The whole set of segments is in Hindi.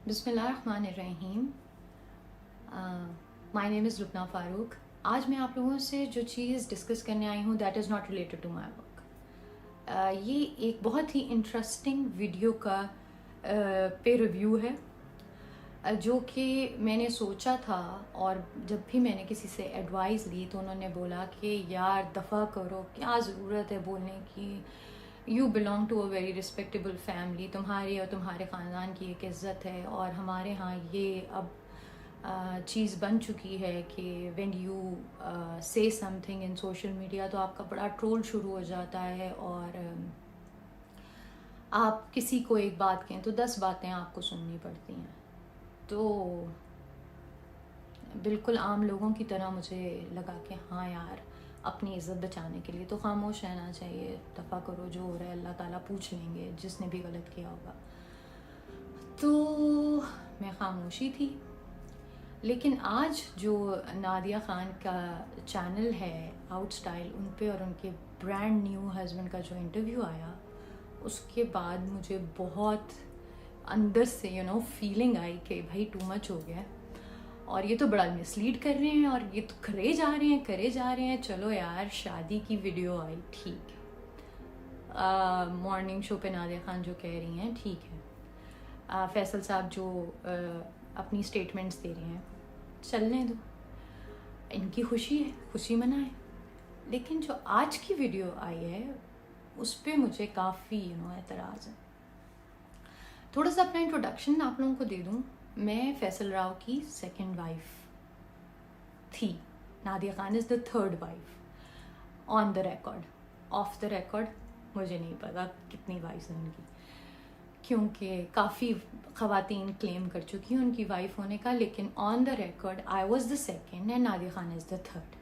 बिस्मिल्लाहिर्रहमानिर्रहीम। My name is Lubna Farooq. आज मैं आप लोगों से जो चीज़ डिस्कस करने आई हूँ that is not related to my work. ये एक बहुत ही इंटरेस्टिंग वीडियो का पे रिव्यू है, जो कि मैंने सोचा था, और जब भी मैंने किसी से एडवाइस ली तो उन्होंने बोला कि यार दफ़ा करो, क्या ज़रूरत है बोलने की, you belong to a very respectable family, तुम्हारी और तुम्हारे ख़ानदान की एक इज़्ज़त है। और हमारे यहाँ ये अब चीज़ बन चुकी है कि व्हेन यू से समथिंग इन सोशल मीडिया तो आपका बड़ा ट्रोल शुरू हो जाता है, और आप किसी को एक बात कहें तो 10 बातें आपको सुननी पड़ती हैं। तो बिल्कुल आम लोगों की तरह मुझे लगा कि हाँ यार, अपनी इज़्ज़त बचाने के लिए तो खामोश रहना चाहिए, दफ़ा करो, जो हो रहा है अल्लाह ताला पूछ लेंगे जिसने भी गलत किया होगा। तो मैं खामोशी थी। लेकिन आज जो नादिया ख़ान का चैनल है आउट स्टाइल, उन पे और उनके ब्रांड न्यू हस्बैंड का जो इंटरव्यू आया, उसके बाद मुझे बहुत अंदर से फीलिंग आई कि भाई टू मच हो गया, और ये तो बड़ा मिसलीड कर रहे हैं, और ये तो करे जा रहे हैं। चलो यार, शादी की वीडियो आई, ठीक है, मॉर्निंग शो पे नादिया ख़ान जो कह रही हैं ठीक है, फैसल साहब जो अपनी स्टेटमेंट्स दे रहे हैं, चलने दो, इनकी खुशी है, खुशी मनाएं। लेकिन जो आज की वीडियो आई है उस पर मुझे काफ़ी एतराज़ है। थोड़ा सा अपना इंट्रोडक्शन आप लोगों को दे दूं। मैं फैसल राव की सेकंड वाइफ थी। Nadia Khan is the third wife on the record. Of the record मुझे नहीं पता कितनी वाइफ्स हैं उनकी, क्योंकि काफ़ी ख़वातीन क्लेम कर चुकी हैं उनकी वाइफ होने का, लेकिन on the record I was the second and Nadia Khan is the third.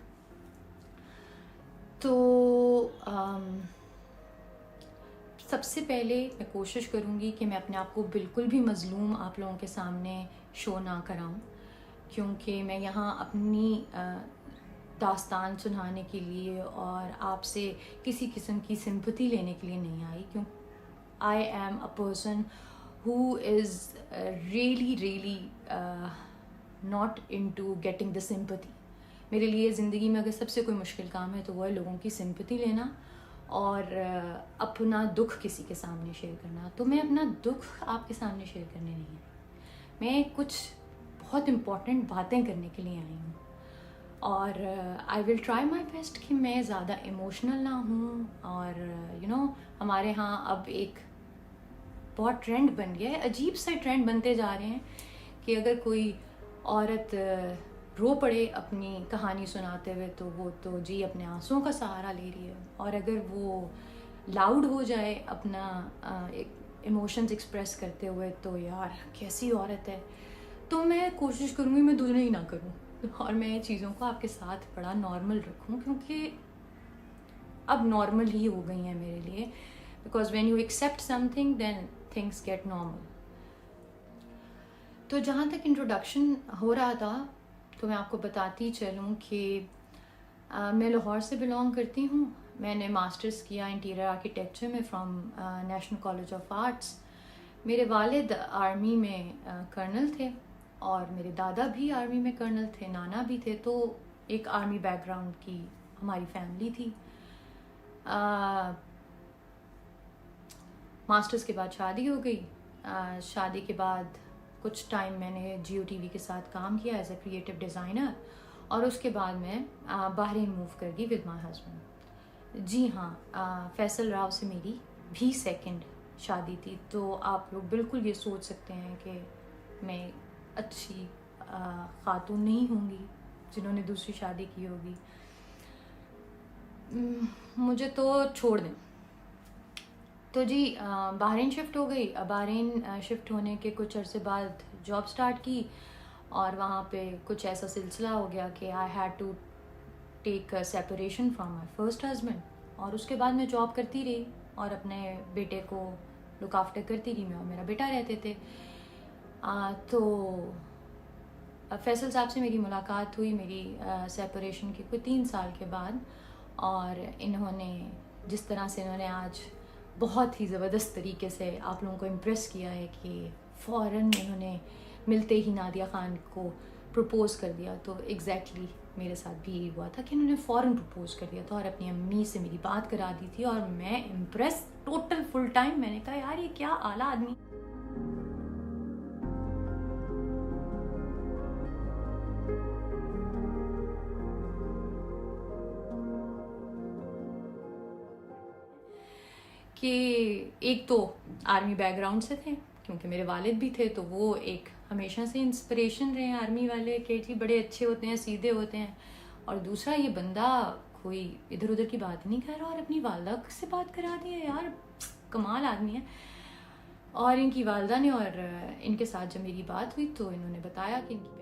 तो सबसे पहले मैं कोशिश करूँगी कि मैं अपने आप को बिल्कुल भी मज़लूम आप लोगों के सामने शो ना कराऊँ, क्योंकि मैं यहाँ अपनी दास्तान सुनाने के लिए और आपसे किसी किस्म की सिंपैथी लेने के लिए नहीं आई। क्यों आई am a person who is really not into getting the sympathy. मेरे लिए ज़िंदगी में अगर सबसे कोई मुश्किल काम है तो वह है लोगों की सिंपैथी लेना और अपना दुख किसी के सामने शेयर करना। तो मैं अपना दुख आपके सामने शेयर करने नहीं आई, मैं कुछ बहुत इम्पॉर्टेंट बातें करने के लिए आई हूँ, और I will try my best कि मैं ज़्यादा इमोशनल ना हूँ। और हमारे यहाँ अब एक बहुत ट्रेंड बन गया है, अजीब सा ट्रेंड बनते जा रहे हैं कि अगर कोई औरत रो पड़े अपनी कहानी सुनाते हुए तो वो तो जी अपने आंसुओं का सहारा ले रही है, और अगर वो लाउड हो जाए अपना इमोशंस एक्सप्रेस करते हुए तो यार कैसी औरत है। तो मैं कोशिश करूँगी मैं दूसरे ही ना करूँ, और मैं चीज़ों को आपके साथ बड़ा नॉर्मल रखूँ, क्योंकि अब नॉर्मल ही हो गई हैं मेरे लिए, because when you accept something then things get normal. तो जहाँ तक इंट्रोडक्शन हो रहा था तो मैं आपको बताती चलूँ कि मैं लाहौर से बिलोंग करती हूँ। मैंने मास्टर्स किया इंटीरियर आर्किटेक्चर में from national college of arts. मेरे वालिद आर्मी में कर्नल थे, और मेरे दादा भी आर्मी में कर्नल थे, नाना भी थे, तो एक आर्मी बैकग्राउंड की हमारी फैमिली थी। मास्टर्स के बाद शादी हो गई। शादी के बाद कुछ टाइम मैंने जियो टीवी के साथ काम किया एज अ क्रिएटिव डिज़ाइनर, और उसके बाद मैं बहरीन मूव कर गई विद माय हस्बैंड। जी हाँ, फैसल राव से मेरी भी सेकंड शादी थी, तो आप लोग बिल्कुल ये सोच सकते हैं कि मैं अच्छी खातून नहीं होंगी जिन्होंने दूसरी शादी की होगी। मुझे तो छोड़ दें। तो जी बहरीन शिफ्ट हो गई। बहरीन शिफ्ट होने के कुछ अरसे बाद जॉब स्टार्ट की, और वहाँ पे कुछ ऐसा सिलसिला हो गया कि I had to take separation from my first husband, और उसके बाद मैं जॉब करती रही और अपने बेटे को लुक आफ्टर करती रही। मैं और मेरा बेटा रहते थे। तो फैसल साहब से मेरी मुलाकात हुई मेरी सेपरेशन के कोई 3 साल के बाद, और इन्होंने जिस तरह से इन्होंने आज बहुत ही ज़बरदस्त तरीके से आप लोगों को इम्प्रेस किया है कि फ़ौरन उन्होंने मिलते ही नादिया ख़ान को प्रपोज़ कर दिया। तो एग्जैक्टली मेरे साथ भी यही हुआ था कि उन्होंने फ़ौरन प्रपोज़ कर दिया था और अपनी अम्मी से मेरी बात करा दी थी, और मैं इम्प्रेस टोटल फुल टाइम। मैंने कहा यार ये क्या आला आदमी। कि एक तो आर्मी बैकग्राउंड से थे, क्योंकि मेरे वालिद भी थे, तो वो एक हमेशा से इंस्पिरेशन रहे आर्मी वाले कि जी बड़े अच्छे होते हैं, सीधे होते हैं। और दूसरा ये बंदा कोई इधर उधर की बात नहीं कर रहा और अपनी वालदा से बात करा दी है यार, कमाल आदमी है। और इनकी वालदा ने और इनके साथ जब मेरी बात हुई तो इन्होंने बताया कि इनकी बीवी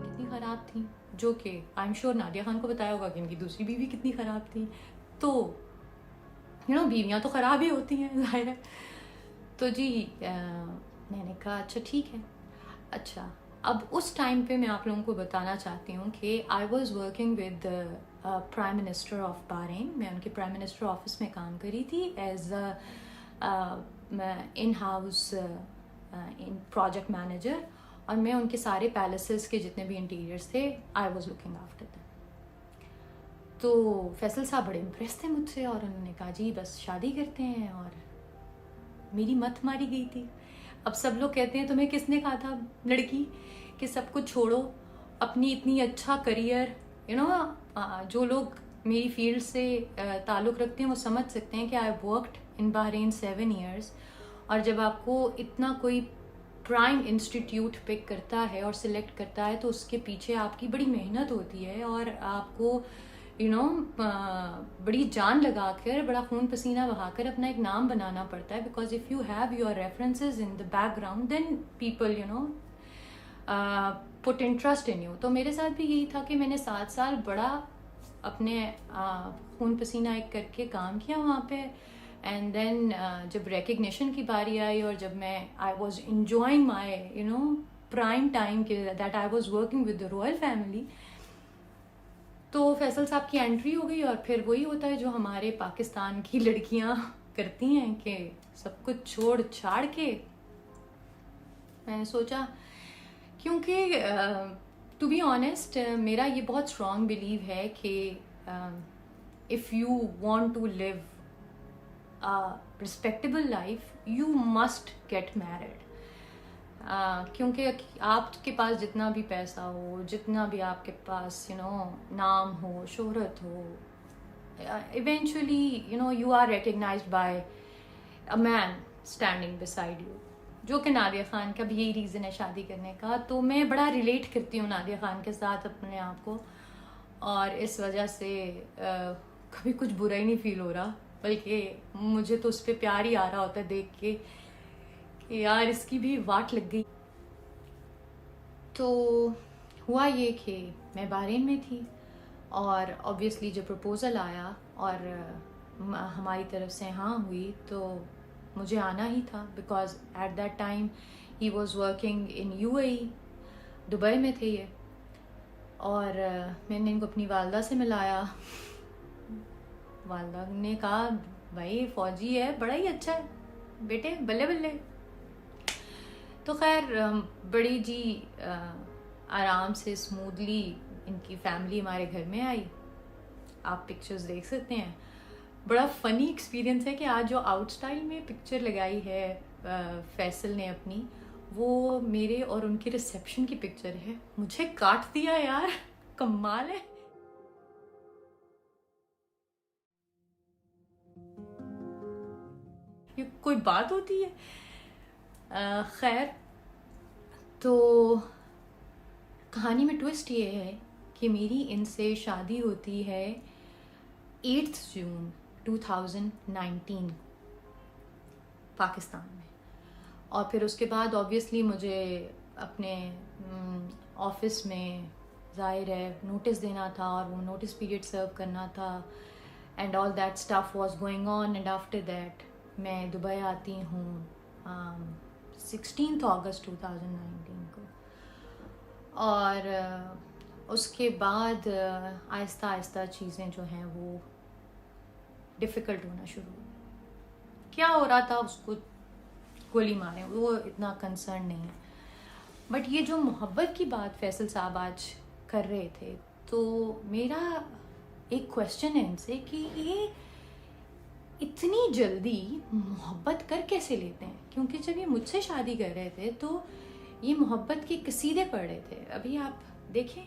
कितनी ख़राब थी, जो कि I am sure Nadia Khan को बताया होगा कि इनकी दूसरी बीवी कितनी ख़राब थी। तो बीवियाँ तो ख़राब ही होती हैं, ज़ाहिर है। तो जी मैंने कहा अच्छा ठीक है। अच्छा, अब उस टाइम पे मैं आप लोगों को बताना चाहती हूँ कि I was working with prime minister of Bahrain. मैं उनके प्राइम मिनिस्टर ऑफिस में काम करी थी as in house in project manager, और मैं उनके सारे पैलेसेस के जितने भी इंटीरियर्स थे I was looking after them. तो फैसल साहब बड़े इम्प्रेस थे मुझसे और उन्होंने कहा जी बस शादी करते हैं, और मेरी मत मारी गई थी। अब सब लोग कहते हैं तुम्हें किसने कहा था लड़की कि सब कुछ छोड़ो, अपनी इतनी अच्छा करियर, जो लोग मेरी फील्ड से ताल्लुक़ रखते हैं वो समझ सकते हैं कि I worked in Bahrain 7 years, और जब आपको इतना कोई प्राइम इंस्टीट्यूट पिक करता है और सिलेक्ट करता है तो उसके पीछे आपकी बड़ी मेहनत होती है, और आपको बड़ी जान लगा कर, बड़ा खून पसीना बहाकर अपना एक नाम बनाना पड़ता है। Because if you have your references in the background then people put interest in you. तो मेरे साथ भी यही था कि मैंने 7 साल बड़ा अपने खून पसीना एक करके काम किया वहाँ पे। एंड देन जब रिकग्निशन की बारी आई और जब मैं I was enjoying my prime time के that I was working with the royal family, तो फैसल साहब की एंट्री हो गई। और फिर वही होता है जो हमारे पाकिस्तान की लड़कियां करती हैं कि सब कुछ छोड़ छाड़ के। मैंने सोचा, क्योंकि टू बी ऑनेस्ट मेरा ये बहुत स्ट्रॉन्ग बिलीव है कि if you want to live a respectable life you must get married. क्योंकि आपके पास जितना भी पैसा हो, जितना भी आपके पास नाम हो, शोहरत हो, eventually you are recognised by a man standing beside you, जो कि नादिया खान का भी यही रीज़न है शादी करने का। तो मैं बड़ा रिलेट करती हूँ नादिया खान के साथ अपने आप को, और इस वजह से कभी कुछ बुरा ही नहीं फील हो रहा, बल्कि मुझे तो उस पर प्यार ही आ रहा होता है देख के कि यार इसकी भी वाट लग गई। तो हुआ ये कि मैं बहरीन में थी, और ऑब्वियसली जब प्रपोज़ल आया और हमारी तरफ से हाँ हुई तो मुझे आना ही था, because at that time he was working in UAE, Dubai में थे ये। और मैंने इनको अपनी वालदा से मिलाया। वालदा ने कहा भाई फ़ौजी है, बड़ा ही अच्छा है बेटे, बल्ले बल्ले। तो खैर बड़ी जी आराम से स्मूथली इनकी फैमिली हमारे घर में आई। आप पिक्चर्स देख सकते हैं। बड़ा फ़नी एक्सपीरियंस है कि आज जो आउट स्टाइल में पिक्चर लगाई है फैसल ने अपनी, वो मेरे और उनके रिसेप्शन की पिक्चर है। मुझे काट दिया यार, कमाल है। ये कोई बात होती है? खैर, तो कहानी में ट्विस्ट ये है कि मेरी इनसे शादी होती है 8 जून 2019 पाकिस्तान में। और फिर उसके बाद ऑब्वियसली मुझे अपने ऑफिस में ज़ाहिर है नोटिस देना था, और वो नोटिस पीरियड सर्व करना था, and all that stuff was going on. And after that मैं दुबई आती हूँ 16 अगस्त 2019 को। और उसके बाद आहिस्ता आहिस्ता चीज़ें जो हैं वो डिफ़िकल्ट होना शुरू हुई। क्या हो रहा था उसको गोली मारे, वो इतना कंसर्न नहीं है। बट ये जो मोहब्बत की बात फैसल साहब आज कर रहे थे, तो मेरा एक क्वेश्चन है इनसे कि ये इतनी जल्दी मोहब्बत कर कैसे लेते हैं? क्योंकि जब ये मुझसे शादी कर रहे थे तो ये मोहब्बत के कसीदे पढ़ रहे थे। अभी आप देखें।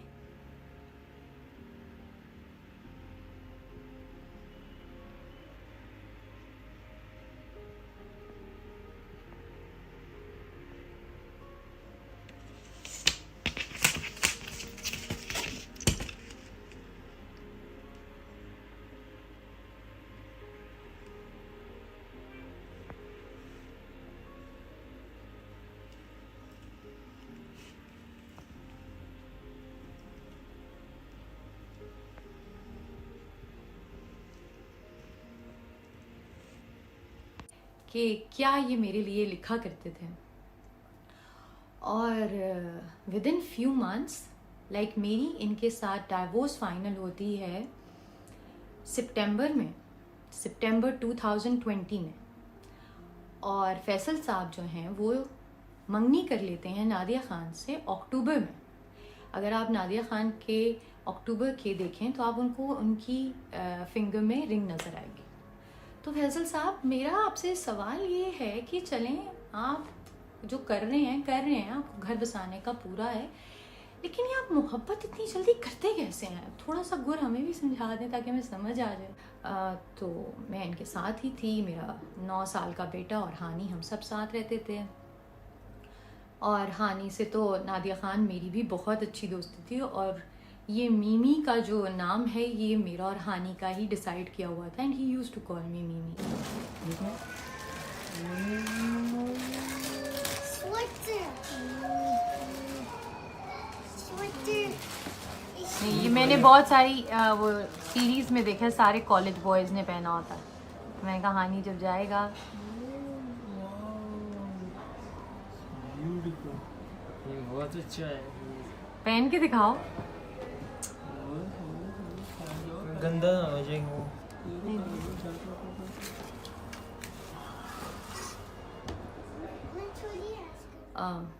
कि क्या ये मेरे लिए लिखा करते थे। और with in few months like मेरी इनके साथ डाइवोर्स फाइनल होती है सितंबर 2020 में। और फैसल साहब जो हैं वो मंगनी कर लेते हैं नादिया ख़ान से अक्टूबर में। अगर आप नादिया ख़ान के अक्टूबर के देखें तो आप उनको उनकी फिंगर में रिंग नज़र आएगी। तो फैसल साहब, मेरा आपसे सवाल ये है कि चलें, आप जो कर रहे हैं, आपको घर बसाने का पूरा है, लेकिन ये आप मोहब्बत इतनी जल्दी करते कैसे हैं? थोड़ा सा गुर हमें भी समझा दें ताकि हमें समझ आ जाए। तो मैं इनके साथ ही थी, मेरा 9 साल का बेटा और हानी, हम सब साथ रहते थे। और हानी से तो नादिया ख़ान मेरी भी बहुत अच्छी दोस्ती थी, और ये मीमी का जो नाम है ये मेरा और हानी का ही डिसाइड किया हुआ था, and he used to call me Mimi. नहीं, ये मैंने बहुत सारी वो सीरीज में देखा है, सारे कॉलेज बॉयज ने पहना होता है। मैंने कहा हानी जब जाएगा। ये बहुत अच्छा है। पहन के दिखाओ। गंदा ना हो जाए वो।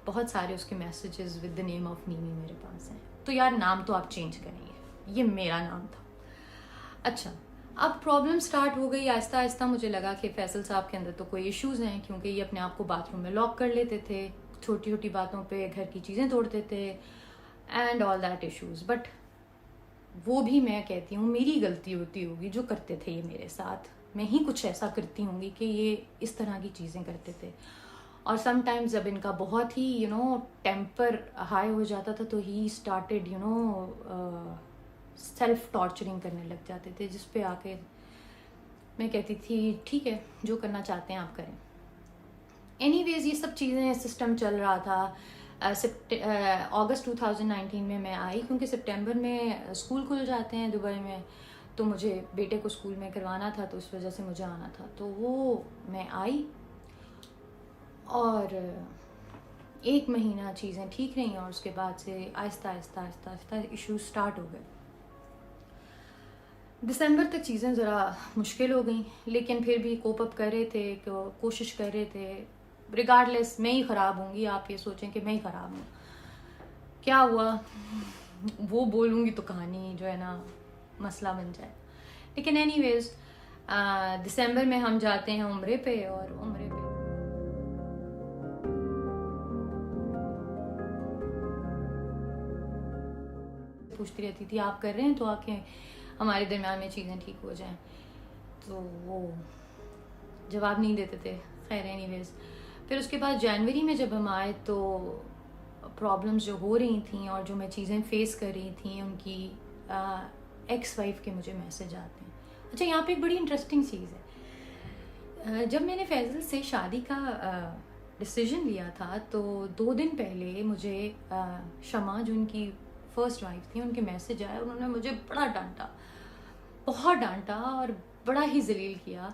बहुत सारे उसके messages with the name of Mimi मेरे पास हैं। तो यार नाम तो आप चेंज करेंगे, ये मेरा नाम था। अच्छा, अब प्रॉब्लम स्टार्ट हो गई आहिस्ता आहिस्ता। मुझे लगा कि फैसल साहब के अंदर तो कोई इश्यूज़ हैं, क्योंकि ये अपने आप को बाथरूम में लॉक कर लेते थे, छोटी छोटी बातों पे घर की चीज़ें तोड़ते थे and all that issues. But वो भी मैं कहती हूँ मेरी गलती होती होगी जो करते थे ये मेरे साथ। मैं ही कुछ ऐसा करती होंगी कि ये इस तरह की चीज़ें करते थे। और समटाइम्स जब इनका बहुत ही टेम्पर हाई हो जाता था तो ही स्टार्टेड सेल्फ टॉर्चरिंग करने लग जाते थे, जिस पे आके मैं कहती थी ठीक है, जो करना चाहते हैं आप करें। एनीवेज ये सब चीज़ें सिस्टम चल रहा था। अगस्त 2019 में मैं आई, क्योंकि सितंबर में स्कूल खुल जाते हैं दुबई में, तो मुझे बेटे को स्कूल में करवाना था, तो उस वजह से मुझे आना था। तो वो मैं आई और 1 महीना चीज़ें ठीक रहीं, और उसके बाद से आहिस्ता आहिस्ता आहिस्ता आहिस्ता इश्यूज स्टार्ट हो गए। दिसंबर तक चीज़ें ज़रा मुश्किल हो गई, लेकिन फिर भी कोप अप कर रहे थे, कोशिश कर रहे थे। रिगार्डलेस मैं ही ख़राब होंगी, आप ये सोचें कि मैं ही ख़राब हूँ। क्या हुआ वो बोलूँगी तो कहानी जो है ना मसला बन जाए। लेकिन एनीवेज दिसंबर में हम जाते हैं उम्रे पे, और उम्रे पे पूछती रहती थी आप कर रहे हैं तो आके हमारे दरम्यान में चीज़ें ठीक हो जाएं। तो वो जवाब नहीं देते थे। खैर एनीवेज फिर उसके बाद जनवरी में जब हम आए तो प्रॉब्लम्स जो हो रही थी और जो मैं चीज़ें फेस कर रही थी, उनकी एक्स वाइफ के मुझे मैसेज आते हैं। अच्छा, यहाँ पे एक बड़ी इंटरेस्टिंग चीज़ है। जब मैंने फैज़ल से शादी का डिसीजन लिया था तो 2 दिन पहले मुझे शमा जो उनकी फर्स्ट वाइफ थी, उनके मैसेज आए। उन्होंने मुझे बड़ा डांटा, बहुत डांटा और बड़ा ही जलील किया।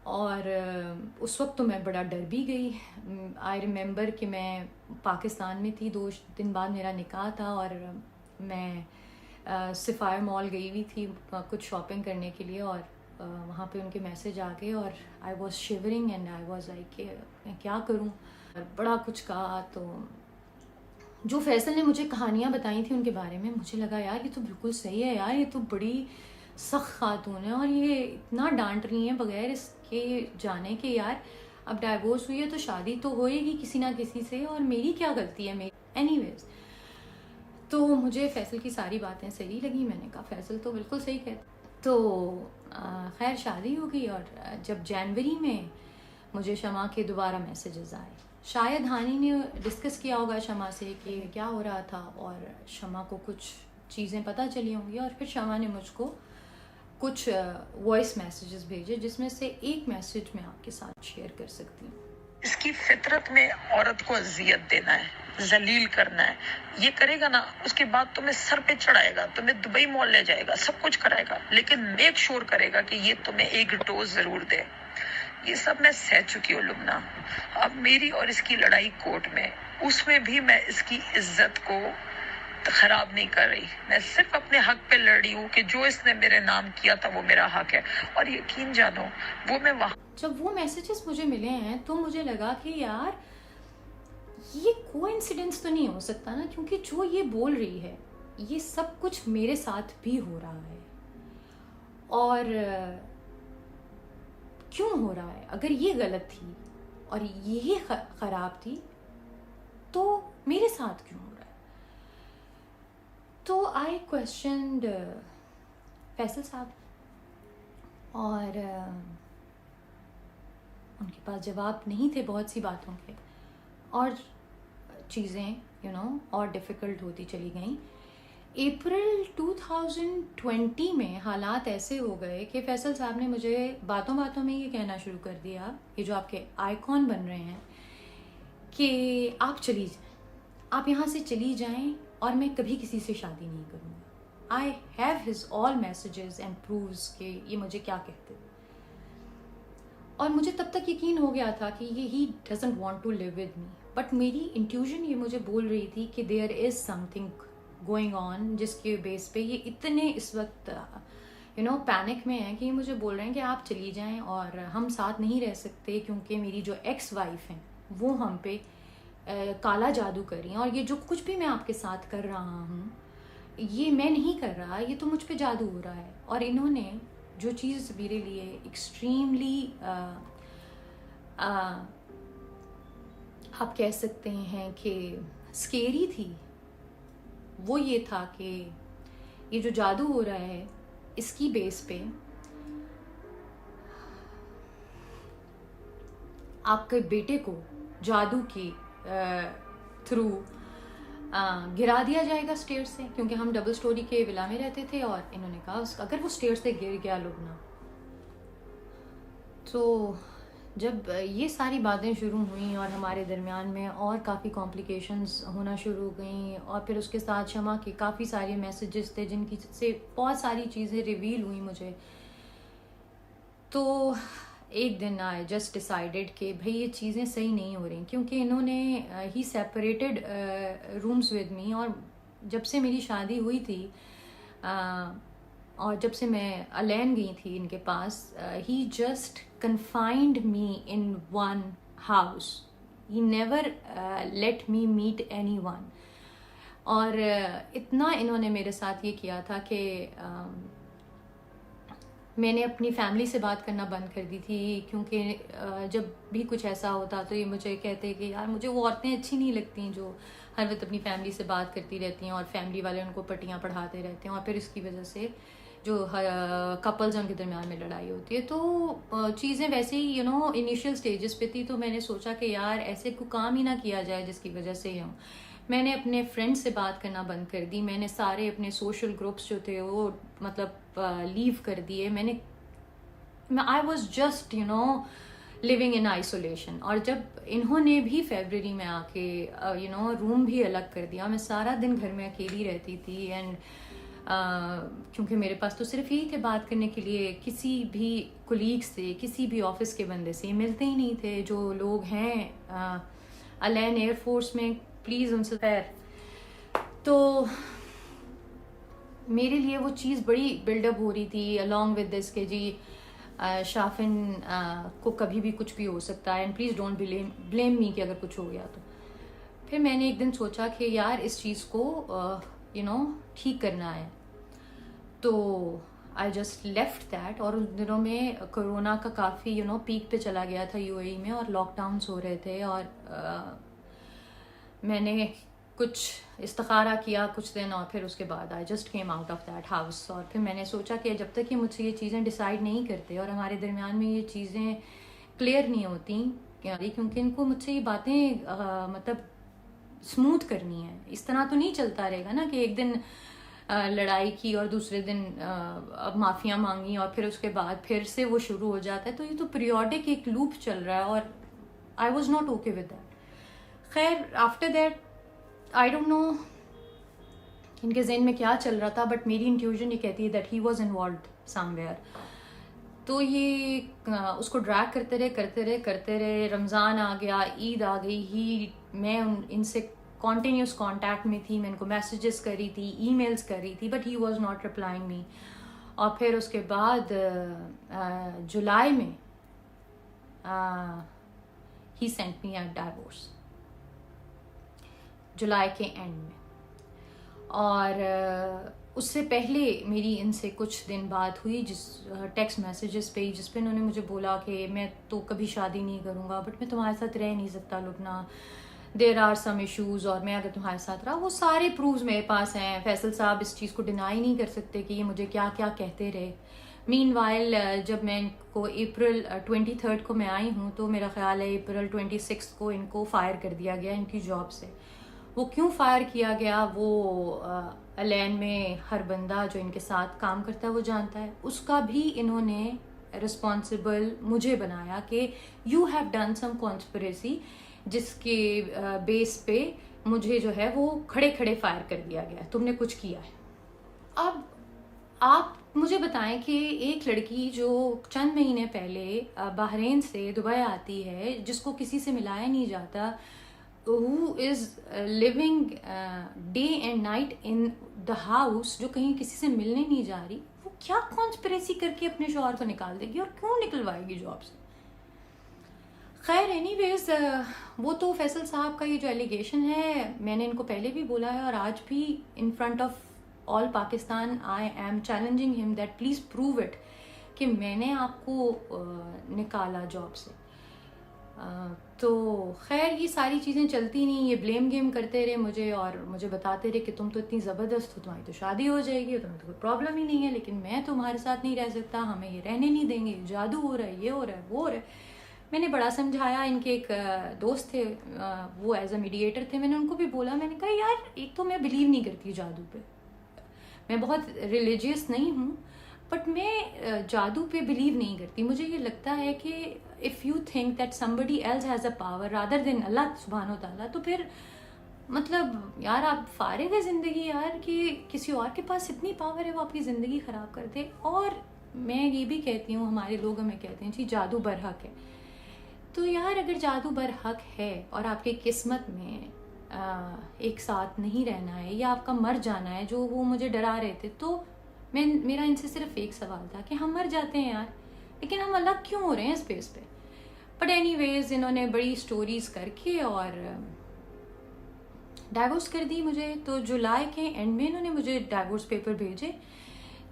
और उस वक्त तो मैं बड़ा डर भी गई। आई रिमेंबर कि मैं पाकिस्तान में थी, 2 दिन बाद मेरा निकाह था, और मैं सफ़ायर मॉल गई हुई थी कुछ शॉपिंग करने के लिए। और वहाँ पे उनके मैसेज आ गए और I was shivering and I was like मैं क्या करूँ। बड़ा कुछ कहा। तो जो फैसल ने मुझे कहानियाँ बताई थी उनके बारे में, मुझे लगा यार ये तो बिल्कुल सही है यार, ये तो बड़ी सख्त खातून है और ये इतना डांट रही है बगैर इसके जाने के यार अब डाइवोर्स हुई है तो शादी तो होएगी किसी ना किसी से, और मेरी क्या गलती है मेरी। एनीवेज, तो मुझे फैसल की सारी बातें सही लगी। मैंने कहा फैसल तो बिल्कुल सही कहता। तो खैर शादी हो गई और जब जनवरी में मुझे शमा के दोबारा मैसेजेस आए, शायद हानी ने डिस्कस किया होगा शमा से कि क्या हो रहा था और शमा को कुछ चीज़ें पता चली होंगी, और फिर शमा ने मुझको कुछ वॉइस मैसेजेस भेजे जिसमें से एक मैसेज मैं आपके साथ शेयर कर सकती हूँ। इसकी फितरत में औरत को अजियत देना है, जलील करना है। ये करेगा ना, उसके बाद तुम्हें सर पे चढ़ाएगा, तुम्हें दुबई मॉल ले जाएगा, सब कुछ कराएगा, लेकिन मेक श्योर करेगा कि ये तुम्हें एक डोज जरूर दे। ये सब मैं सह चुकी हूँ लुबना। अब मेरी और इसकी लड़ाई कोर्ट में, उसमें भी मैं इसकी इज्जत को खराब नहीं कर रही। मैं सिर्फ अपने हक पे लड़ी हूँ कि जो इसने मेरे नाम किया था वो मेरा हक है, और यकीन जानो वो मैं वहाँ। जब वो मैसेजेस मुझे मिले हैं तो मुझे लगा कि यार ये कोइंसिडेंस तो नहीं हो सकता ना, क्योंकि जो ये बोल रही है ये सब कुछ मेरे साथ भी हो रहा है। और क्यों हो रहा है? अगर ये गलत थी और ये खराब थी तो मेरे साथ क्यों हो रहा है? तो आई क्वेश्चनड फैसल साहब, और उनके पास जवाब नहीं थे बहुत सी बातों के, और चीज़ें और डिफ़िकल्ट होती चली गई। अप्रैल 2020 में हालात ऐसे हो गए कि फैसल साहब ने मुझे बातों बातों में ये कहना शुरू कर दिया, ये जो आपके आइकॉन बन रहे हैं, कि आप चली जाएं, आप यहाँ से चली जाएं और मैं कभी किसी से शादी नहीं करूँगा। I have his all messages and proves कि ये मुझे क्या कहते हैं। और मुझे तब तक यकीन हो गया था कि ये he doesn't want to live with me, but मेरी इंट्यूशन ये मुझे बोल रही थी कि there is something going on, जिसके बेस पे ये इतने इस वक्त पैनिक में है कि ये मुझे बोल रहे हैं कि आप चली जाएं और हम साथ नहीं रह सकते, क्योंकि मेरी जो एक्स वाइफ हैं वो हम पे काला जादू कर रही हैं, और ये जो कुछ भी मैं आपके साथ कर रहा हूँ ये मैं नहीं कर रहा, ये तो मुझ पे जादू हो रहा है। और इन्होंने जो चीज़ मेरे लिए एक्सट्रीमली आप कह सकते हैं कि स्केरी थी, वो ये था कि ये जो जादू हो रहा है इसकी बेस पे आपके बेटे को जादू के थ्रू गिरा दिया जाएगा स्टेयर से, क्योंकि हम डबल स्टोरी के विला में रहते थे, और इन्होंने कहा अगर वो स्टेयर से गिर गया लुबना। तो जब ये सारी बातें शुरू हुई और हमारे दरमियान में और काफ़ी कॉम्प्लिकेशंस होना शुरू हो गई, और फिर उसके साथ शमा के काफ़ी सारे मैसेजेस थे जिनकी से बहुत सारी चीज़ें रिवील हुई मुझे। तो एक दिन आई जस्ट डिसाइडेड कि भाई ये चीज़ें सही नहीं हो रही, क्योंकि इन्होंने ही सेपरेटेड रूम्स विद मी, और जब से मेरी शादी हुई थी और जब से मैं अलैन गई थी इनके पास, ही just confined me in one house. He never let me meet anyone. और इतना इन्होंने मेरे साथ ये किया था कि मैंने अपनी फैमिली से बात करना बंद कर दी थी, क्योंकि जब भी कुछ ऐसा होता तो ये मुझे कहते कि यार मुझे वो औरतें अच्छी नहीं लगती जो हर वक्त अपनी फैमिली से बात करती रहती हैं और फैमिली वाले उनको पट्टियाँ पढ़ाते रहते हैं, और फिर इसकी वजह से जो कपल्स उनके दरमियान में लड़ाई होती है। तो चीज़ें वैसे ही इनिशियल स्टेजेस पे थी, तो मैंने सोचा कि यार ऐसे कोई काम ही ना किया जाए जिसकी वजह से ही मैंने अपने फ्रेंड्स से बात करना बंद कर दी। मैंने सारे अपने सोशल ग्रुप्स जो थे वो मतलब लीव कर दिए। I was just living in isolation. और जब इन्होंने भी फरवरी में आके रूम भी अलग कर दिया, मैं सारा दिन घर में अकेली रहती थी। एंड क्योंकि मेरे पास तो सिर्फ यही थे बात करने के लिए, किसी भी कोलीग से, किसी भी ऑफिस के बंदे से मिलते ही नहीं थे। जो लोग हैं अलैन एयरफोर्स में, प्लीज़ उनसे खैर। तो मेरे लिए वो चीज़ बड़ी बिल्डअप हो रही थी अलॉन्ग विद दिस के जी शाफिन को कभी भी कुछ भी हो सकता है, and please don't blame me कि अगर कुछ हो गया तो। फिर मैंने एक दिन सोचा कि यार इस चीज़ को ठीक करना है, तो आई जस्ट लेफ्ट दैट। और उन दिनों में कोरोना का काफ़ी पीक पे चला गया था यूएई में, और लॉकडाउन्स हो रहे थे, और मैंने कुछ इस्तिखारा किया कुछ दिन, और फिर उसके बाद I just came out of that house. और फिर मैंने सोचा कि जब तक कि मुझसे ये चीज़ें डिसाइड नहीं करते और हमारे दरमियान में ये चीज़ें क्लियर नहीं होती, क्योंकि इनको मुझसे ये बातें मतलब स्मूथ करनी है। इस तरह तो नहीं चलता रहेगा ना कि एक दिन लड़ाई की और दूसरे दिन अब माफ़ियाँ मांगी और फिर उसके बाद फिर से वो शुरू हो जाता है। तो ये तो पीरियोडिक एक लूप चल रहा है, और I was not okay with that. खैर after that I don't know इनके जहन में क्या चल रहा था, बट मेरी इंट्यूजन ये कहती है that he was involved somewhere. तो ये उसको ड्रैग करते रहे। रमज़ान आ गया, ईद आ गई, मैं इनसे कॉन्टीन्यूस कॉन्टैक्ट में थी, मैं इनको मैसेजेस कर रही थी, ईमेल्स कर रही थी, but he was not replying me. और फिर उसके बाद जुलाई में ही सेंट मी अ डाइवोर्स, जुलाई के एंड में। और उससे पहले मेरी इनसे कुछ दिन बात हुई जिस टेक्स्ट मैसेजेस पे, जिस पे इन्होंने मुझे बोला कि मैं तो कभी शादी नहीं करूँगा, बट मैं तुम्हारे साथ रह नहीं सकता Lubna, there are some issues, और मैं अगर तुम्हारे साथ रहा, वो सारे प्रूफ्स मेरे पास हैं। फैसल साहब इस चीज़ को डिनाई नहीं कर सकते कि ये मुझे क्या क्या कहते रहे। मीनवाइल जब मैं इनको अप्रैल 23 को मैं आई हूँ, तो मेरा ख्याल है अप्रैल 26 को इनको फायर कर दिया गया इनकी जॉब से। वो क्यों फायर किया गया वो अलैन में हर बंदा जो इनके साथ काम करता है वो जानता है। उसका भी इन्होंने रिस्पॉन्सिबल मुझे बनाया कि you have done some conspiracy, जिसके बेस पे मुझे जो है वो खड़े खड़े फायर कर दिया गया, तुमने कुछ किया है। अब आप मुझे बताएं कि एक लड़की जो चंद महीने पहले बहरीन से दुबई आती है, जिसको किसी से मिलाया नहीं जाता, who is living day and night in the house, जो कहीं किसी से मिलने नहीं जा रही, वो क्या कॉन्स्पिरेसी करके अपने शौहर को निकाल देगी और क्यों निकलवाएगी जॉब से। खैर एनीवेज वो तो फैसल साहब का ये जो एलिगेशन है, मैंने इनको पहले भी बोला है और आज भी in front of all Pakistan I am challenging him that please prove it कि मैंने आपको निकाला जॉब से। तो खैर ये सारी चीज़ें चलती नहीं, ये ब्लेम गेम करते रहे मुझे और मुझे बताते रहे कि तुम तो इतनी ज़बरदस्त हो, तुम्हारी तो शादी हो जाएगी, तुम्हें तो कोई प्रॉब्लम ही नहीं है, लेकिन मैं तुम्हारे साथ नहीं रह सकता, हमें ये रहने नहीं देंगे, जादू हो रहा है, ये हो रहा है, वो हो रहा है। मैंने बड़ा समझाया। इनके एक दोस्त थे, वो एज अ मीडिएटर थे, मैंने उनको भी बोला, मैंने कहा यार एक तो मैं बिलीव नहीं करती जादू पे, मैं बहुत रिलीजियस नहीं हूँ, बट मैं जादू पे बिलीव नहीं करती। मुझे ये लगता है कि if you think that somebody else has a power rather than Allah सुब्हानो ताला, तो फिर मतलब यार आप फारिग है ज़िंदगी यार कि किसी और के पास इतनी पावर है वो आपकी ज़िंदगी ख़राब कर दे। और मैं ये भी कहती हूँ, हमारे लोग हमें कहते हैं जी जादू बरहक है, तो यार अगर जादू बरहक है और आपकी किस्मत में एक साथ नहीं रहना है या आपका मर जाना है, जो वो मुझे डरा रहे थे, तो मेरा इनसे सिर्फ एक सवाल था कि हम मर जाते हैं यार, लेकिन हम अलग क्यों हो रहे हैं स्पेस पे। बट एनीवेज इन्होंने बड़ी स्टोरीज करके और डाइवोर्स कर दी मुझे। तो जुलाई के एंड में इन्होंने मुझे डाइवोर्स पेपर भेजे,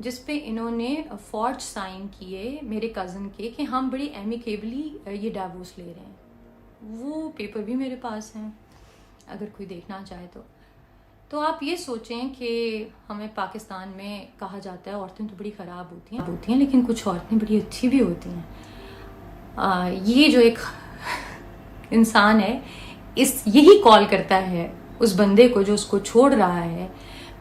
जिस पे इन्होंने फॉर्ज साइन किए मेरे कज़न के कि हम बड़ी एमिकेबली ये डाइवोर्स ले रहे हैं। वो पेपर भी मेरे पास हैं, अगर कोई देखना चाहे तो आप ये सोचें कि हमें पाकिस्तान में कहा जाता है औरतें तो बड़ी ख़राब होती हैं, लेकिन कुछ औरतें बड़ी अच्छी भी होती हैं। ये जो एक इंसान है यही कॉल करता है उस बंदे को जो उसको छोड़ रहा है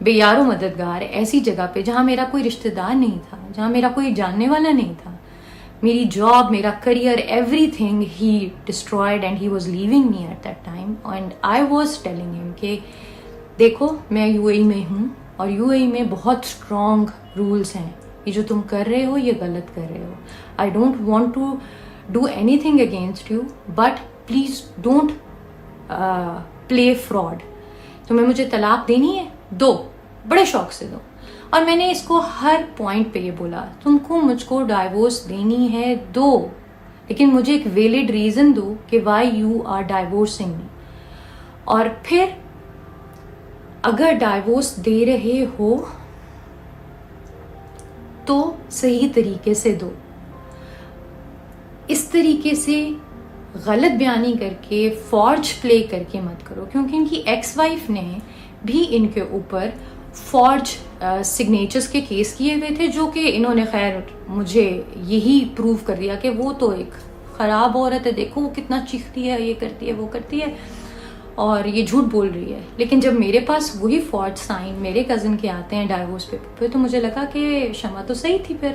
बेयारो मददगार ऐसी जगह पे जहाँ मेरा कोई रिश्तेदार नहीं था, जहाँ मेरा कोई जानने वाला नहीं था, मेरी जॉब, मेरा career, everything he destroyed and he was leaving me at that time. And I was telling him कि देखो मैं यूएई में हूँ और यूएई में बहुत स्ट्रॉन्ग रूल्स हैं, ये जो तुम कर रहे हो ये गलत कर रहे हो। I don't want to do anything against you, but please don't play fraud. तुम्हें मुझे तलाक देनी है, दो, बड़े शौक से दो, और मैंने इसको हर पॉइंट पे ये बोला, तुमको मुझको डाइवोर्स देनी है दो, लेकिन मुझे एक वैलिड रीज़न दो कि वाई यू आर डाइवोर्सिंग मी। और फिर अगर डाइवोर्स दे रहे हो तो सही तरीके से दो, इस तरीके से गलत बयानी करके फॉर्ज प्ले करके मत करो, क्योंकि इनकी एक्स वाइफ ने भी इनके ऊपर फॉर्ज सिग्नेचर्स के केस किए हुए थे, जो कि इन्होंने खैर मुझे यही प्रूव कर दिया कि वो तो एक ख़राब औरत है, देखो वो कितना चीखती है, ये करती है, वो करती है, और ये झूठ बोल रही है। लेकिन जब मेरे पास वही फॉर्ज साइन मेरे कज़न के आते हैं डाइवोर्स पेपर पे, तो मुझे लगा कि शमा तो सही थी। फिर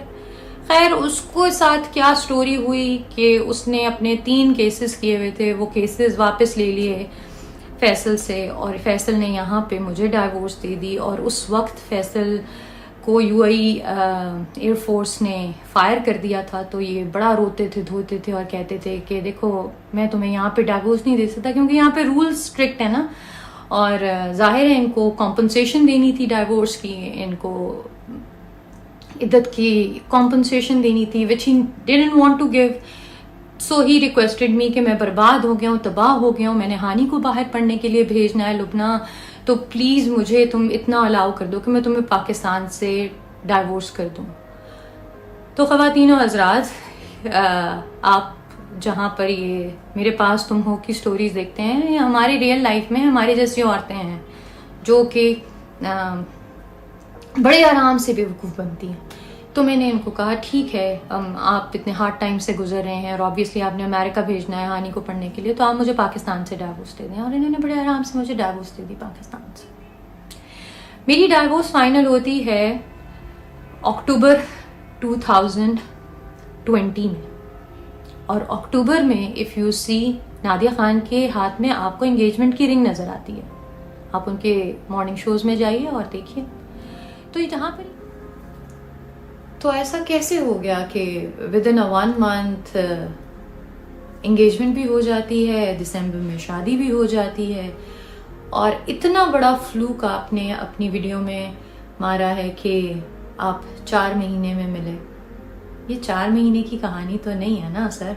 खैर उसको साथ क्या स्टोरी हुई कि उसने अपने 3 केसेस किए हुए थे, वो केसेस वापस ले लिए फैसल से, और फैसल ने यहाँ पे मुझे डाइवोर्स दे दी। और उस वक्त फैसल को यूएई एयरफोर्स ने फायर कर दिया था, तो ये बड़ा रोते थे, धोते थे और कहते थे कि देखो मैं तुम्हें यहाँ पे डाइवोर्स नहीं दे सकता, क्योंकि यहाँ पे रूल्स स्ट्रिक्ट है ना, और जाहिर है इनको कॉम्पनसेशन देनी थी डाइवोर्स की, इनको इद्दत की कॉम्पनसेशन देनी थी, which he didn't want to give. So he requested me कि मैं बर्बाद हो गया हूँ, तबाह हो गया हूँ, मैंने हानि को बाहर पढ़ने के लिए भेजना है लुबना, तो प्लीज़ मुझे तुम इतना अलाउ कर दो कि मैं तुम्हें पाकिस्तान से डाइवोर्स कर दूँ। तो ख़वातीन और हज़रात, आप जहाँ पर ये मेरे पास तुम हो की स्टोरीज देखते हैं, ये हमारी रियल लाइफ में हमारी जैसी औरतें हैं जो कि बड़े आराम से बेवकूफ़ बनती हैं। तो मैंने इनको कहा ठीक है, आप इतने हार्ड टाइम से गुजर रहे हैं और ऑब्वियसली आपने अमेरिका भेजना है हानि को पढ़ने के लिए, तो आप मुझे पाकिस्तान से डाइवोर्स दे दें। और इन्होंने बड़े आराम से मुझे डाइवोर्स दे दी पाकिस्तान से। मेरी डाइवोर्स फाइनल होती है अक्टूबर 2020 में, और अक्टूबर में if you see Nadia Khan के हाथ में आपको एंगेजमेंट की रिंग नज़र आती है। आप उनके मॉर्निंग शोज़ में जाइए और देखिए। तो जहाँ पर तो ऐसा कैसे हो गया कि विद इन 1 मंथ एंगेजमेंट भी हो जाती है, दिसंबर में शादी भी हो जाती है, और इतना बड़ा फ्लूक आपने अपनी वीडियो में मारा है कि आप 4 महीने में मिले। ये 4 महीने की कहानी तो नहीं है ना सर।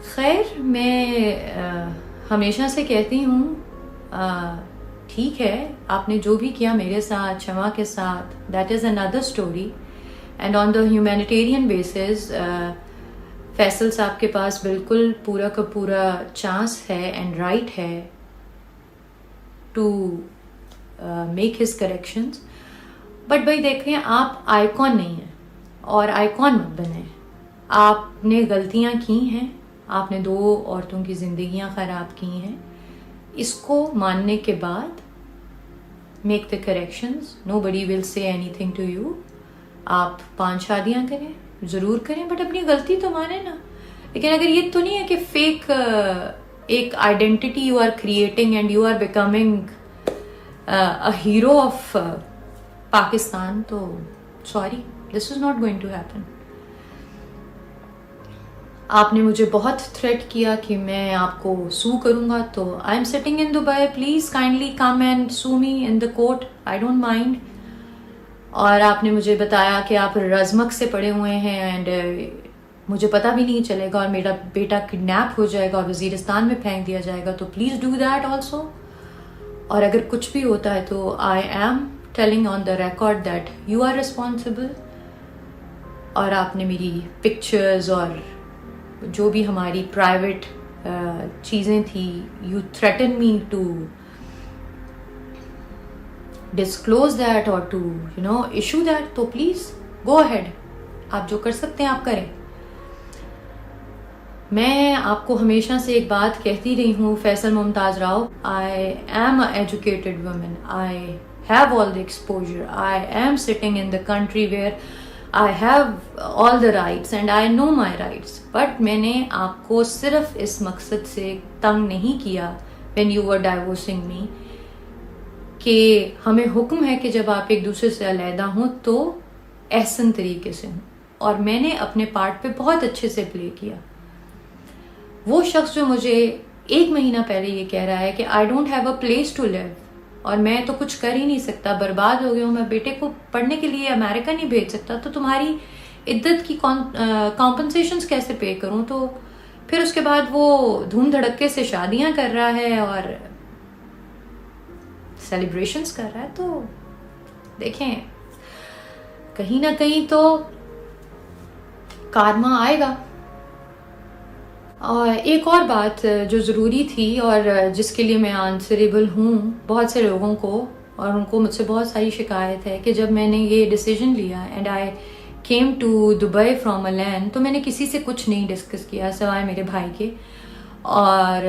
खैर मैं हमेशा से कहती हूँ ठीक है, आपने जो भी किया मेरे साथ, शमा के साथ, that is another story. And on the humanitarian basis Faisal sahab के पास बिल्कुल पूरा का पूरा चांस है एंड राइट है to make his corrections. But भाई देखें, आप आइकॉन नहीं हैं और आइकॉन मत बने। आपने गलतियां की हैं, आपने 2 औरतों की ज़िंदगियां ख़राब की हैं, इसको मानने के बाद make the corrections. Nobody will say anything to you. आप 5 शादियां करें, ज़रूर करें, बट अपनी गलती तो माने ना। लेकिन अगर ये तो नहीं है कि फेक एक identity you are creating and you are becoming a hero of Pakistan, तो sorry, this is not going to happen. आपने मुझे बहुत थ्रेट किया कि मैं आपको सू करूंगा, तो I am sitting in Dubai, please kindly come and sue me in the court, I don't mind. और आपने मुझे बताया कि आप रज़मक से पड़े हुए हैं एंड मुझे पता भी नहीं चलेगा और मेरा बेटा किडनैप हो जाएगा और वज़ीरिस्तान में फेंक दिया जाएगा, तो प्लीज़ डू दैट ऑल्सो। और अगर कुछ भी होता है तो I am telling on the record that you are responsible. और आपने मेरी पिक्चर्स और जो भी हमारी प्राइवेट चीज़ें थी, you threaten me to disclose that और टू इशू दैट, तो प्लीज़ गो अहेड, आप जो कर सकते हैं आप करें। मैं आपको हमेशा से एक बात कहती रही हूँ Faisal Mumtaz Rao, I am a educated woman, I have all the exposure, I am sitting in the country where I have all the rights and I know my rights. But मैंने आपको सिर्फ इस मकसद से तंग नहीं किया व्हेन यू वर डाइवोर्सिंग मी कि हमें हुक्म है कि जब आप एक दूसरे से अलहदा हों तो एहसन तरीके से हों, और मैंने अपने पार्ट पे बहुत अच्छे से प्ले किया। वो शख्स जो मुझे 1 महीना पहले ये कह रहा है कि I don't have a place to live, और मैं तो कुछ कर ही नहीं सकता, बर्बाद हो गया हूँ, मैं बेटे को पढ़ने के लिए अमेरिका नहीं भेज सकता, तो तुम्हारी इद्दत की कॉम्पनसेशंस कैसे पे करूँ? तो फिर उसके बाद वो धूम धड़क्के से शादियां कर रहा है और सेलिब्रेशंस कर रहा है। तो देखें, कहीं ना कहीं तो कारमा आएगा। और एक और बात जो ज़रूरी थी और जिसके लिए मैं आंसरेबल हूँ बहुत से लोगों को, और उनको मुझसे बहुत सारी शिकायत है कि जब मैंने ये डिसीजन लिया and I came to Dubai from Milan, तो मैंने किसी से कुछ नहीं डिस्कस किया सिवाय मेरे भाई के। और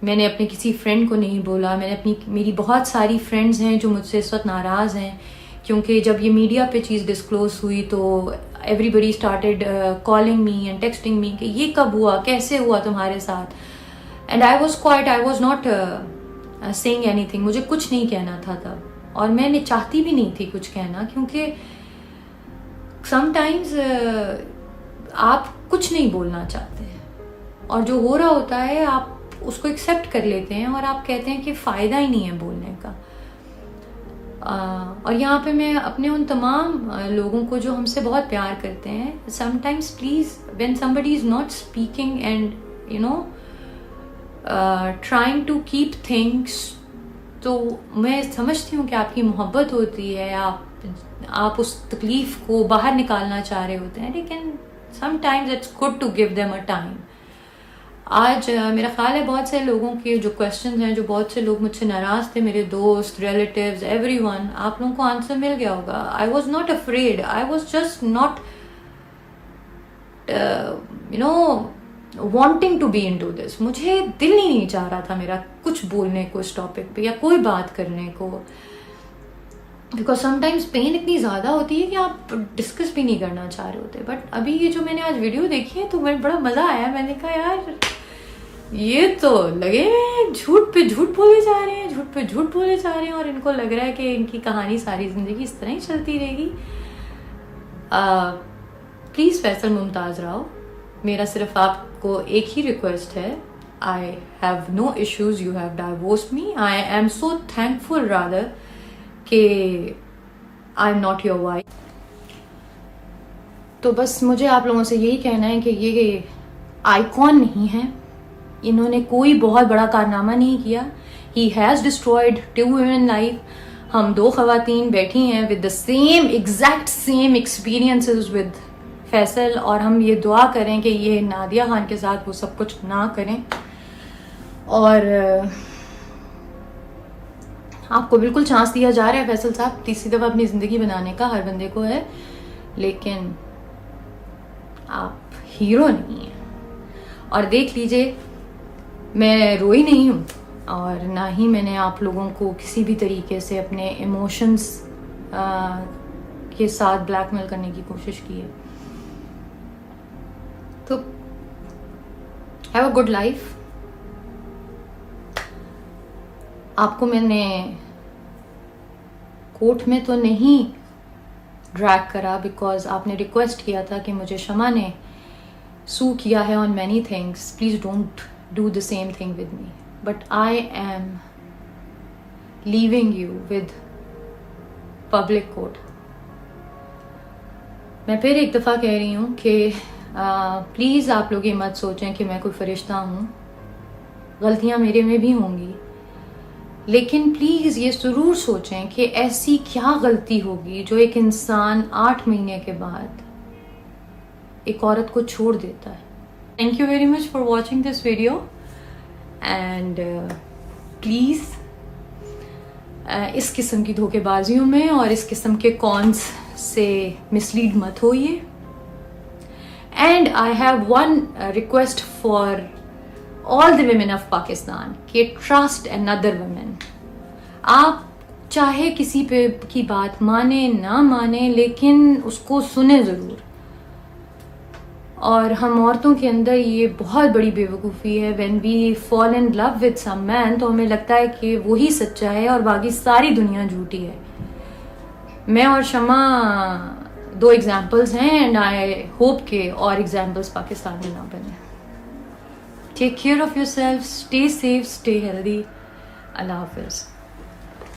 मैंने अपने किसी फ्रेंड को नहीं बोला। मेरी बहुत सारी फ्रेंड्स हैं जो मुझसे इस वक्त नाराज़ हैं, क्योंकि जब ये मीडिया पे चीज़ डिस्क्लोज हुई तो everybody started calling me and texting me कि ये कब हुआ, कैसे हुआ तुम्हारे साथ। And I was quite, I was not saying anything. मुझे कुछ नहीं कहना था तब, और मैंने चाहती भी नहीं थी कुछ कहना, क्योंकि समटाइम्स आप कुछ नहीं बोलना चाहते हैं और जो हो रहा होता है आप उसको एक्सेप्ट कर लेते हैं और आप कहते हैं कि फ़ायदा ही नहीं है बोलने का। और यहाँ पे मैं अपने उन तमाम लोगों को जो हमसे बहुत प्यार करते हैं, sometimes please when somebody is not speaking and you know trying to keep things, तो मैं समझती हूँ कि आपकी मोहब्बत होती है, आप उस तकलीफ़ को बाहर निकालना चाह रहे होते हैं, लेकिन sometimes it's good to give them a time. आज मेरा ख्याल है बहुत से लोगों के जो क्वेश्चंस हैं, जो बहुत से लोग मुझसे नाराज़ थे, मेरे दोस्त, रिलेटिव्स, एवरीवन, आप लोगों को आंसर मिल गया होगा। आई was not afraid, I was just not you know wanting to be into this। मुझे दिल ही नहीं चाह रहा था मेरा कुछ बोलने को इस टॉपिक पे या कोई बात करने को, बिकॉज समटाइम्स पेन इतनी ज़्यादा होती है कि आप डिस्कस भी नहीं करना चाह रहे होते। बट अभी ये जो मैंने आज वीडियो देखी है तो मुझे बड़ा मज़ा आया। मैंने कहा यार ये तो लगे झूठ पे झूठ बोले जा रहे हैं, झूठ पे झूठ बोले जा रहे हैं, और इनको लग रहा है कि इनकी कहानी सारी ज़िंदगी इस तरह ही चलती रहेगी। प्लीज़ फैसल मुमताज़ राव, मेरा सिर्फ आपको एक ही रिक्वेस्ट है, I have no issues, you have divorced me, I am so thankful rather कि I am not your wife. तो बस मुझे आप लोगों से यही कहना है कि ये आइकॉन नहीं है, इन्होंने कोई बहुत बड़ा कारनामा नहीं किया। He has destroyed 2 women life. हम 2 खवातीन बैठी हैं with the same exact same experiences with Faisal, और हम ये दुआ करें कि ये नादिया खान के साथ वो सब कुछ ना करें। और आपको बिल्कुल चांस दिया जा रहा है फैसल साहब, तीसरी दफ़ा अपनी ज़िंदगी बनाने का हर बंदे को है, लेकिन आप हीरो नहीं हैं। और देख लीजिए, मैं रोई नहीं हूँ और ना ही मैंने आप लोगों को किसी भी तरीके से अपने इमोशंस के साथ ब्लैकमेल करने की कोशिश की है। तो हैव अ गुड लाइफ। आपको मैंने कोर्ट में तो नहीं ड्रैग करा, बिकॉज आपने रिक्वेस्ट किया था कि मुझे शमा ने सू किया है on many things, please don't do the same thing with me, but I am leaving you with public court. मैं फिर एक दफ़ा कह रही हूँ कि प्लीज़ आप लोग ये मत सोचें कि मैं कोई फरिश्ता हूँ, गलतियाँ मेरे में भी होंगी, लेकिन प्लीज़ ये ज़रूर सोचें कि ऐसी क्या गलती होगी जो एक इंसान 8 महीने के बाद एक औरत को छोड़ देता है। Thank you very much for watching this video and please इस किस्म की धोखेबाजियों में और इस किस्म के कॉन्स से मिसलीड मत होइए। And I have one request for all the women of Pakistan कि ट्रस्ट another women। आप चाहे किसी पे की बात माने ना माने, लेकिन उसको सुने ज़रूर। और हम औरतों के अंदर ये बहुत बड़ी बेवकूफ़ी है, when we fall in love with some man, तो हमें लगता है कि वही सच्चा है और बाकी सारी दुनिया झूठी है। मैं और शमा 2 एग्जाम्पल्स हैं एंड आई होप के और एग्जाम्पल्स पाकिस्तान में ना बने। Take care of yourself, stay safe, stay healthy. अल्लाह हाफिज़।